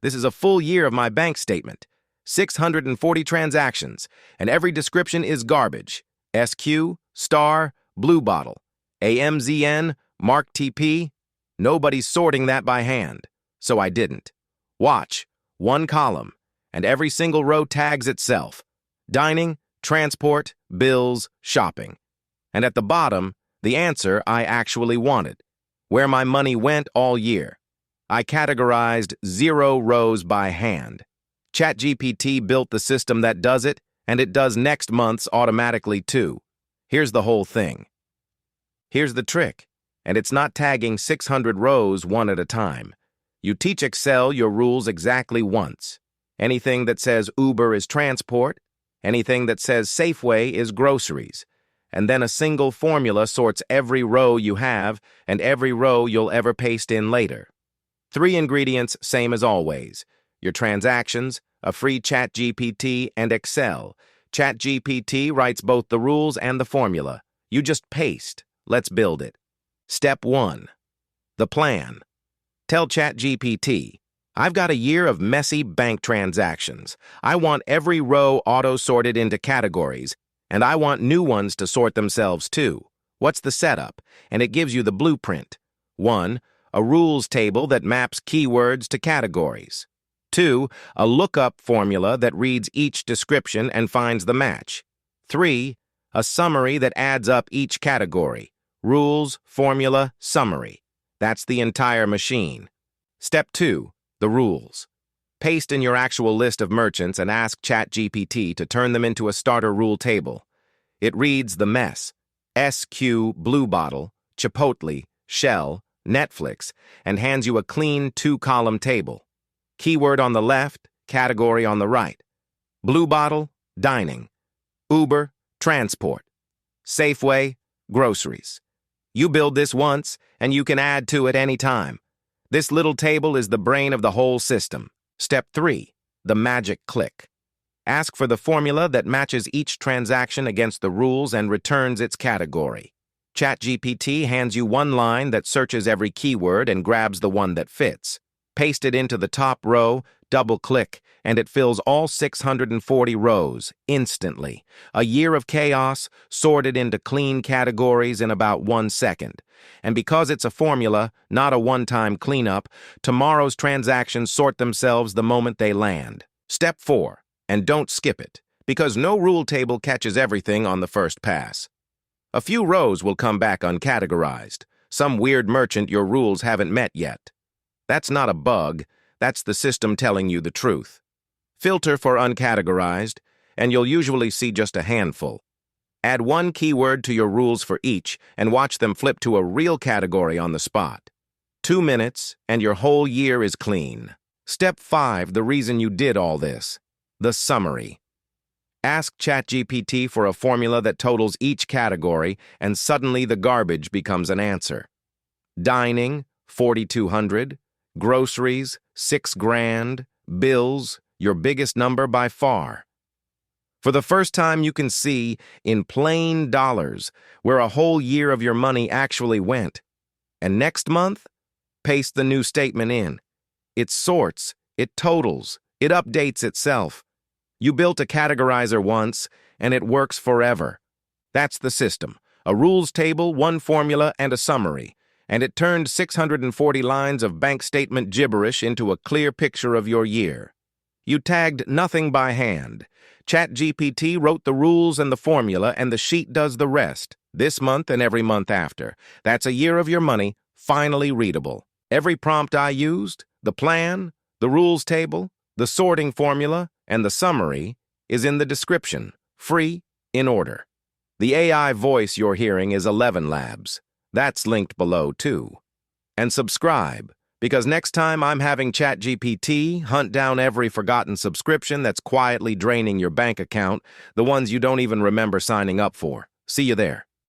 This is a full year of my bank statement. 640 transactions, and every description is garbage. SQ, star, blue bottle. AMZN Mktp. Nobody's sorting that by hand, so I didn't. Watch, one column, and every single row tags itself. Dining, transport, bills, shopping. And at the bottom, the answer I actually wanted, where my money went all year. I categorized 0 rows by hand. ChatGPT built the system that does it, and it does next month's automatically too. Here's the whole thing. Here's the trick, and it's not tagging 600 rows one at a time. You teach Excel your rules exactly once. Anything that says Uber is transport, anything that says Safeway is groceries, and then a single formula sorts every row you have and every row you'll ever paste in later. 3 ingredients, same as always. Your transactions, a free ChatGPT, and Excel. ChatGPT writes both the rules and the formula. You just paste. Let's build it. Step 1. The plan. Tell ChatGPT, I've got a year of messy bank transactions. I want every row auto-sorted into categories, and I want new ones to sort themselves too. What's the setup? And it gives you the blueprint. 1. A rules table that maps keywords to categories. 2. A lookup formula that reads each description and finds the match. 3. A summary that adds up each category. Rules, formula, summary. That's the entire machine. Step 2. The rules. Paste in your actual list of merchants and ask ChatGPT to turn them into a starter rule table. It reads the mess, SQ, Blue Bottle, Chipotle, Shell, Netflix, and hands you a clean 2-column table. Keyword on the left, category on the right. Blue Bottle, dining. Uber, transport. Safeway, groceries. You build this once, and you can add to it any time. This little table is the brain of the whole system. Step 3. The magic click. Ask for the formula that matches each transaction against the rules and returns its category. ChatGPT hands you one line that searches every keyword and grabs the one that fits. Paste it into the top row, double-click, and it fills all 640 rows instantly. A year of chaos, sorted into clean categories in about 1 second. And because it's a formula, not a one-time cleanup, tomorrow's transactions sort themselves the moment they land. Step 4. And don't skip it, because no rule table catches everything on the first pass. A few rows will come back uncategorized. Some weird merchant your rules haven't met yet. That's not a bug. That's the system telling you the truth. Filter for uncategorized, and you'll usually see just a handful. Add 1 keyword to your rules for each and watch them flip to a real category on the spot. 2 minutes, and your whole year is clean. Step 5, the reason you did all this. The summary. Ask ChatGPT for a formula that totals each category, and suddenly the garbage becomes an answer. Dining, 4,200. Groceries, $6,000. Bills, your biggest number by far. For the first time, you can see, in plain dollars, where a whole year of your money actually went. And next month, paste the new statement in. It sorts, it totals, it updates itself. You built a categorizer once, and it works forever. That's the system. A rules table, 1 formula, and a summary. And it turned 640 lines of bank statement gibberish into a clear picture of your year. You tagged nothing by hand. ChatGPT wrote the rules and the formula, and the sheet does the rest, this month and every month after. That's a year of your money, finally readable. Every prompt I used, the plan, the rules table, the sorting formula, and the summary is in the description, free, in order. The AI voice you're hearing is 11 Labs. That's linked below, too. And subscribe, because next time I'm having ChatGPT hunt down every forgotten subscription that's quietly draining your bank account, the ones you don't even remember signing up for. See you there.